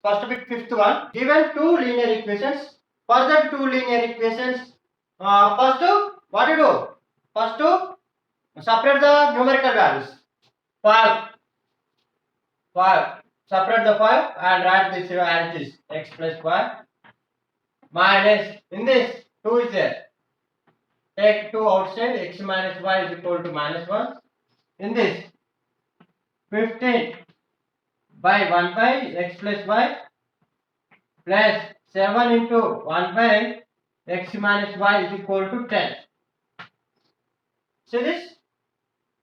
first bit, fifth one. Given two linear equations. For that two linear equations, first what do you do? First separate the numerical values. 5. Separate the 5 and write this as it is. X plus 5 minus, in this 2 is there. Take 2 outside, x minus y is equal to minus 1. In this 15 by 1 by x plus y plus 7 into 1 by x minus y is equal to 10. See this?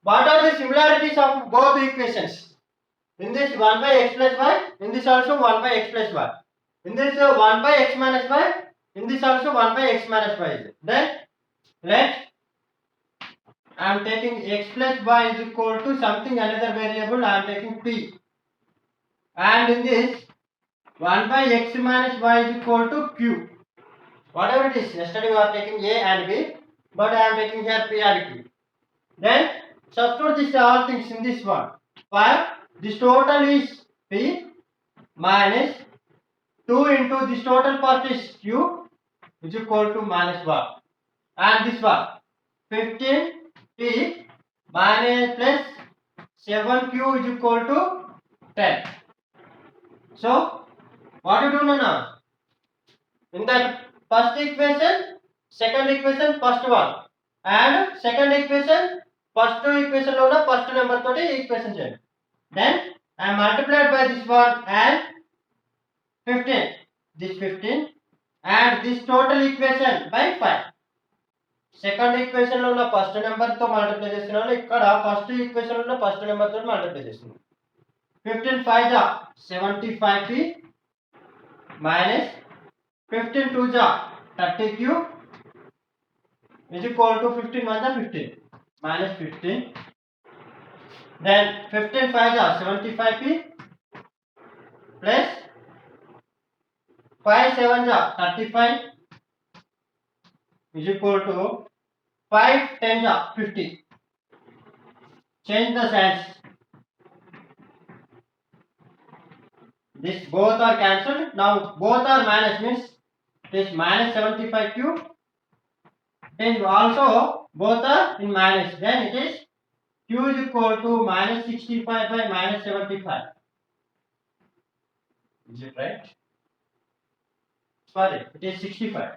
What are the similarities of both equations? In this 1 by x plus y, in this also 1 by x plus y. In this 1 by x minus y, in this also 1 by x minus y. Then let I am taking x plus y is equal to something another variable, I am taking p. And in this 1 by x minus y is equal to q. Whatever it is, yesterday we are taking a and b, but I am taking here p and q. Then substitute this all things in this one. 5. This total is p minus 2 into this total part is q is equal to minus 1. And this one 15 p minus plus 7q is equal to 10. So what you do now? In that first equation, second equation, first one, and second equation, first two equation lo first number toti equation cheyandi. Then I multiplied by this one and 15, this 15, and this total equation by 5. Second equation లో ఉన్న first number తో multiply చేస్తున్నాను, ఇక్కడ first equation లో ఉన్న first number తో multiply చేస్తున్నాను. 15 5 जा 75p minus 15 2 जा 30q is equal to 15 1 जा 15 minus 15. Then 15 5 जा 75p plus 5 7 जा 35 is equal to 5 10 जा 50. Change the signs. This both are cancelled. Now both are minus, means this minus 75q. Then also both are in minus. Then it is q is equal to minus 65 by minus 75. Is it right? Sorry, it is 65.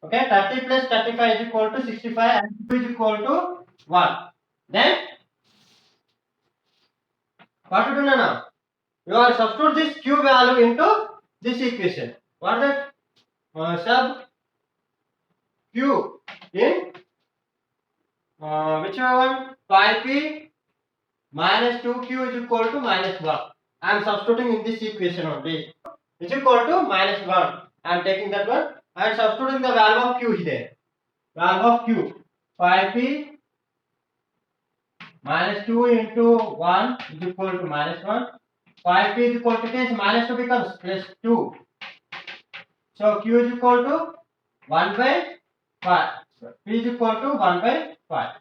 Okay, 30 plus 35 is equal to 65 and q is equal to 1. Then what to do now? You are substitute this q value into this equation. What is that? Sub q in which one? 5p minus 2q is equal to minus 1. I am substituting in this equation only. Is equal to minus 1. I am taking that one. I am substituting the value of q here. Value of q 5p minus 2 into 1 is equal to minus 1. 5p is equal to this, minus 2 becomes plus 2. So q is equal to 1 by 5. So p is equal to 1 by 5.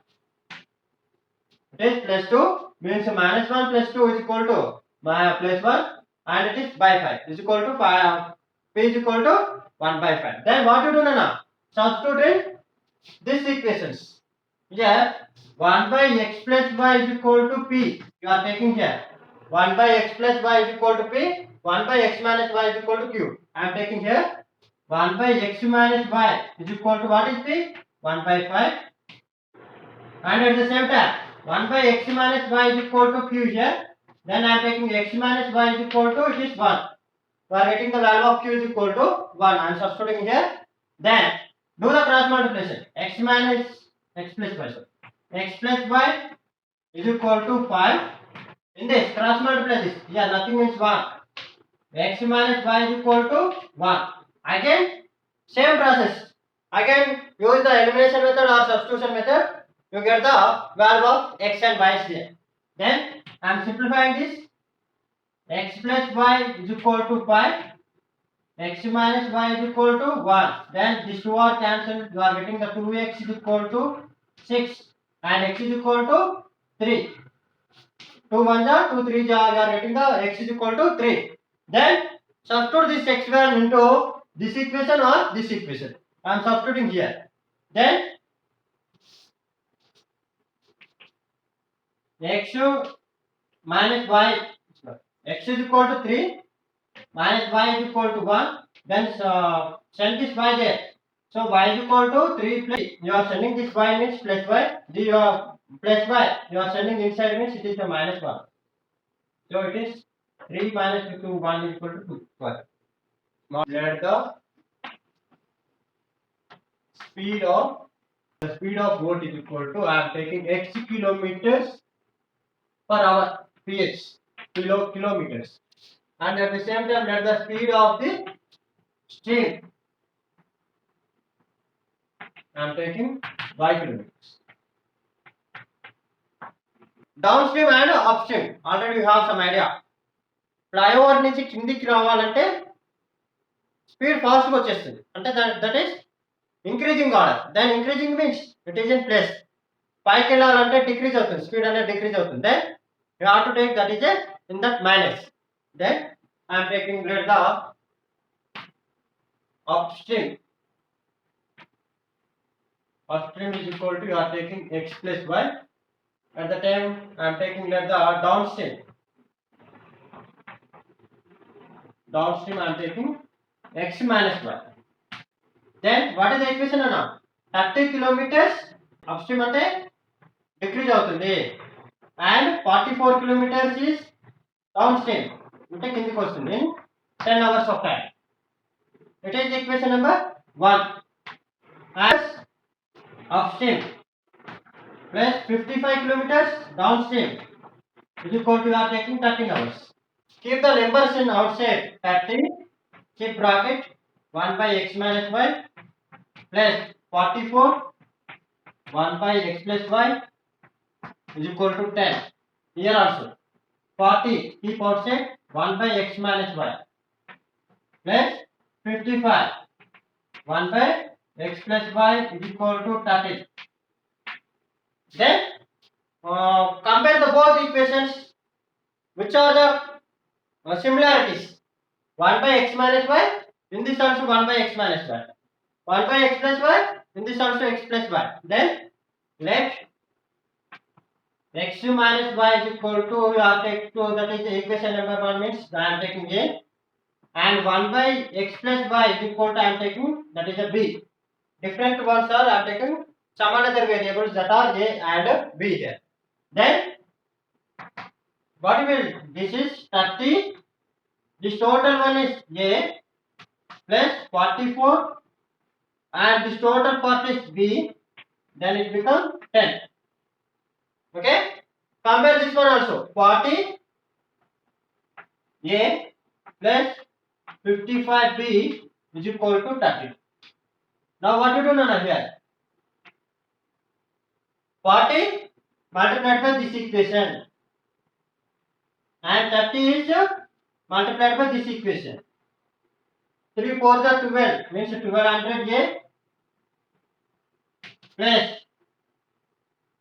It is plus 2 means minus 1 plus 2 is equal to plus 1 and it is by 5 is equal to 5. P is equal to 1 by 5. Then what you do now? Substitute in this equations. Here 1 by x plus y is equal to p. You are taking here 1 by x plus y is equal to p. 1 by x minus y is equal to q. I am taking here 1 by x minus y is equal to what is p? 1 by 5. And at the same time 1 by x minus y is equal to q here. Then I am taking x minus y is equal to it is 1. We are getting the value of q is equal to 1. I am substituting here. Then do the cross multiplication. X minus x plus y. X plus y is equal to 5. In this cross multiply this. Yeah, nothing means 1. X minus y is equal to 1. Again same process. Again use the elimination method or substitution method. You get the value of x and y here. Then I am simplifying this. X plus y is equal to 5. X minus y is equal to 1. Then these two are cancelled. You are getting the 2x is equal to 6 and x is equal to 3. 2 1 ja 2 3 ja you are getting the x is equal to 3. Then substitute this x value into this equation or this equation. I am substituting here. Then x minus y, x is equal to 3 minus y is equal to 1. Then send this y there. So y is equal to 3 plus you are sending this y means plus y. The plus y you are sending inside means it is the minus 1. So it is 3 minus 2 1 is equal to 2. Now let the speed of boat is equal to I am taking x kilometers per hour ph kilometers, and at the same time let the speed of the stream I am taking y kilometers. Downstream and upstream already you have some idea. Flyover నుంచి కిందికి రావాలంటే speed ఫాస్ట్గా వచ్చేస్తుంది అంటే that is increasing order. Then increasing means it is in plus. పైకి వెళ్ళాలంటే decrease అవుతుంది, speed అనేది డిక్రీజ్ అవుతుంది. Then you have to take that is in that minus. Then I'm taking let the upstream. Upstream is equal to you are taking x plus y. At the time I am taking let the downstream. Downstream I am taking x minus y. Then what is the equation now? 30 kilometers upstream ante decrease avutundi and 44 kilometers is downstream ante kindiki vastundi in 10 hours of time. It is equation number 1. As upstream plus 55 kilometers downstream is equal to you are taking 13 hours. Keep the numbers in outside 30, keep bracket 1 by x minus y plus 44 1 by x plus y is equal to 10. Here also 40 keep outside 1 by x minus y plus 55 1 by x plus y is equal to 13. Then compare the both equations. Which are the similarities? 1 by x minus y, in this also 1 by x minus y. 1 by x plus y, in this also x plus y. Then let x minus y is equal to you are taking to that is the equation number 1 means I am taking a, and 1 by x plus y is equal to I am taking that is a b. Different ones are I am taking some other variables that are a and b here. Then what will this is 30, this total one is a plus 44 and this total part is b, then it becomes 10. Okay, compare this one also 40 a plus 55 b is equal to 30. Now what you do now here? 40 multiplied by this equation and 30 is multiplied by this equation. 3 4 the 12 means 1200 a plus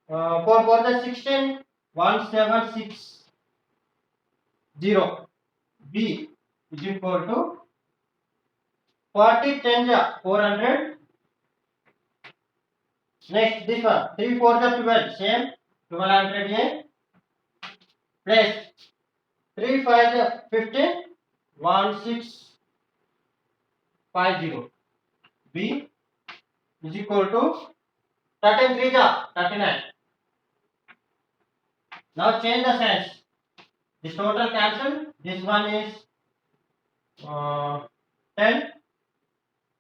4 4 the 16 1760 b is equal to 40 10 ja 400. Next this one 3 4 the 12 same 1200 a plus 3 5 the 15 1650 b is equal to 13 3 ja 39. Now change the signs. This total cancel. This one is 10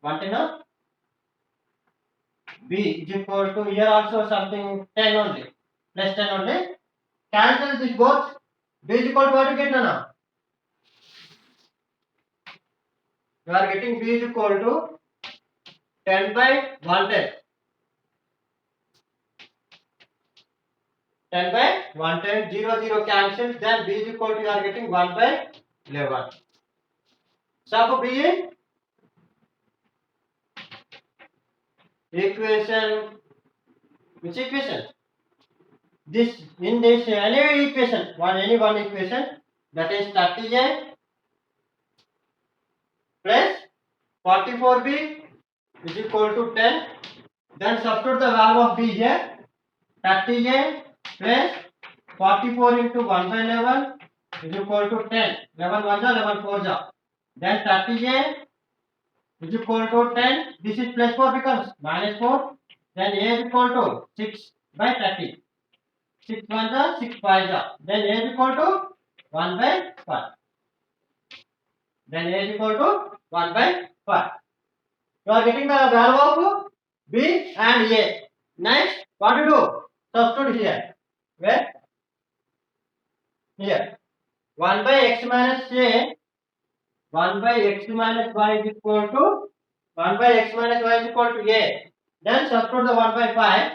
1 10 b is equal to here also something 10 only plus 10 only. Cancel this both. B is equal to what you get now? You are getting b is equal to 10 by 110. 10 by 110 0 0 cancels, then b is equal to you are getting 1 by 11. Sub b in equation, which equation? this in this any equation, any one equation, that is 30a plus 44b is equal to 10. Then substitute the value of b here. 30a plus 44 into 1 by 11 is equal to 10. 11 1 11 4 ja. Then 30a is equal to 10. This is plus 4 becomes minus 4. Then a is equal to 6 by 30. 6 1 ja, 6 5 ja. Then a is equal to 1 by 5. Then a is equal to 1 by 5. You are getting the value of b and a. Next, what to do? Substitute here. Where? Here. 1 by x minus a, 1 by x minus y is equal to 1 by x minus y is equal to a. Then substitute the 1 by 5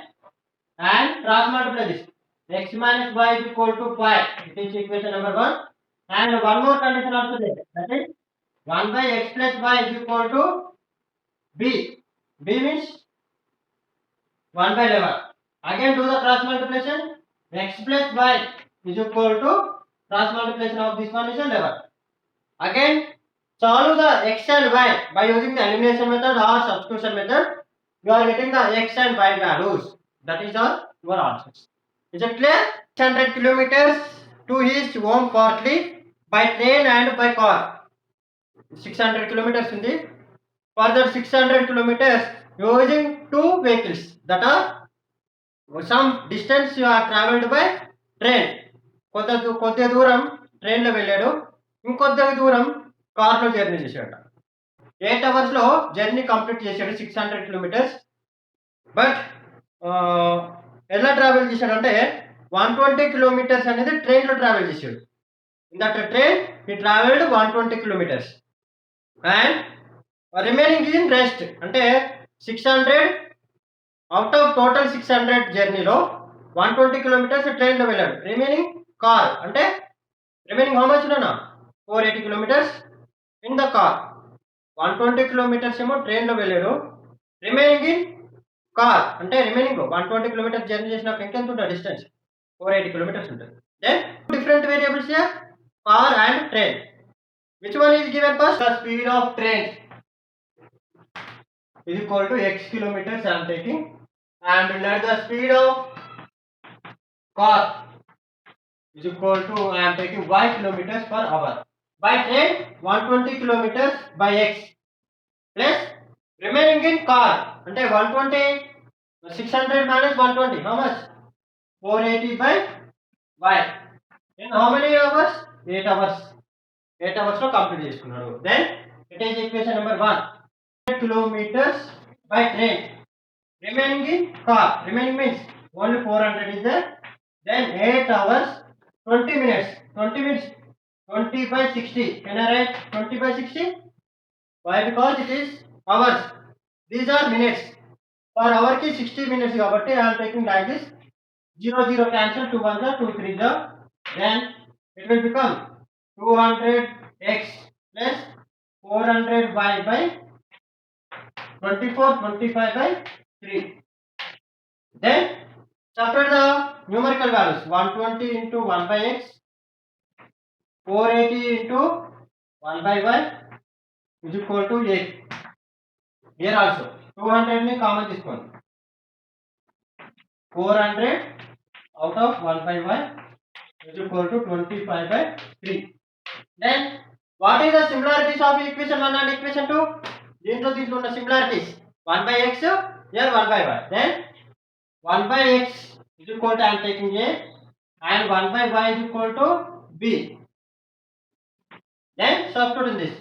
and cross multiply this. X minus y is equal to 5. It is equation number 1. And one more condition also there. That is 1 by x plus y is equal to b. B means 1 by 11. Again do the cross multiplication. X plus y is equal to cross multiplication of this one is 11. Again solve the x and y by using the elimination method or substitution method. You are getting the x and y values. That is all your answers. Is it clear? 600 kilometers to his home partly by train and by car. 600 kilometers in the further 600 kilometers using two vehicles, that are some distance you are traveled by train. కొద్ది దూరం ట్రైన్లో వెళ్ళాడు, ఇంకొద్ది దూరం కార్లో journey చేశాడు. 8 అవర్స్లో journey complete చేశాడు 600 కిలోమీటర్స్. బట్ ఎలా ట్రావెల్ చేశాడంటే 120 కిలోమీటర్స్ అనేది ట్రైన్లో ట్రావెల్ చేశాడు. In that train he travelled 120 kilometres and remaining in rest. అంటే 600 అవుట్ ఆఫ్ టోటల్ 600 జర్నీలో 120 కిలోమీటర్స్ ట్రైన్లో వెళ్ళాడు. రిమైనింగ్ కార్ అంటే రిమైనింగ్ హౌ మచ్ నా 480 kilometres in the car. 120 kilometres ఏమో ట్రైన్లో వెళ్ళాడు, రిమైనింగ్ ఇన్ కార్ అంటే రిమైనింగ్ 120 కిలోమీటర్స్ జర్నీ చేసినాక ఇంకెంత ఉంటుంది డిస్టెన్స్? 480 కిలోమీటర్స్ ఉంటుంది. Then different variables here, car and train. Which one is given first? The speed of train is equal to x kilometers I am taking, and let the speed of car is equal to I am taking y kilometers per hour. By train 120 kilometers by x plus remaining in car అంటే 120 600 minus 120 how much? 480 by y. In how many hours? 8 hours. 8 hours లో complete చేసుకున్నాడు. Then it is equation number 1. kilometers by train, remaining in car, remaining means only 400 is there. Then 8 hours 20 minutes, 20 minutes 20 by 60. Can I write 20 by 60? Why? Because it is hours, these are minutes. For hour ki 60 minutes kabatti I am taking like this. 0 0 cancel, 2 1 2 3 0. Then it will become 200x plus 400y by 24 25 by 3. Then subtract the numerical values. 120 into 1 by x, 480 into 1 by y is equal to 8. Here also 200 ni common తీసుకోండి. 400 out of 1 by y is equal to 25 by 3. Then what is the similarities of equation 1 and equation 2? దీంట్లో ఉన్న similarities 1 by x, here 1 by y. Then 1 by x is equal to I am taking a and 1 by y is equal to b. Then substitute in this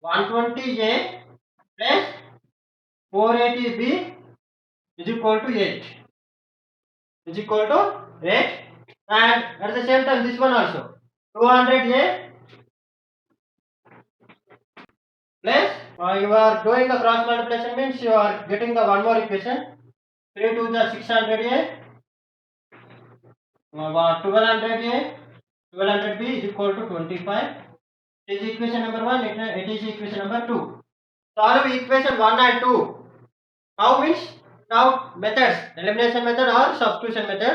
120a plus 480b is equal to 8. Is equal to 8. And at the same time this one also 200a plus you are doing the cross multiplication means you are getting the one more equation. 3 to the 600a 1200b is equal to 25. It is equation number 1. It is equation number 2. Solve equation 1 and 2. How means? Now methods, elimination method or substitution method.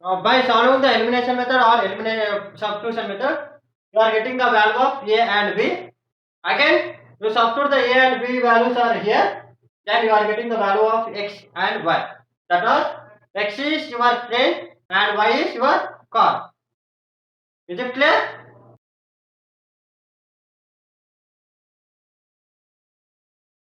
By solving the elimination method or elimination substitution method, you are getting the value of A and B. Again, you substitute the A and B values are here, then you are getting the value of X and Y. That was X is your train and Y is your car. Is it clear?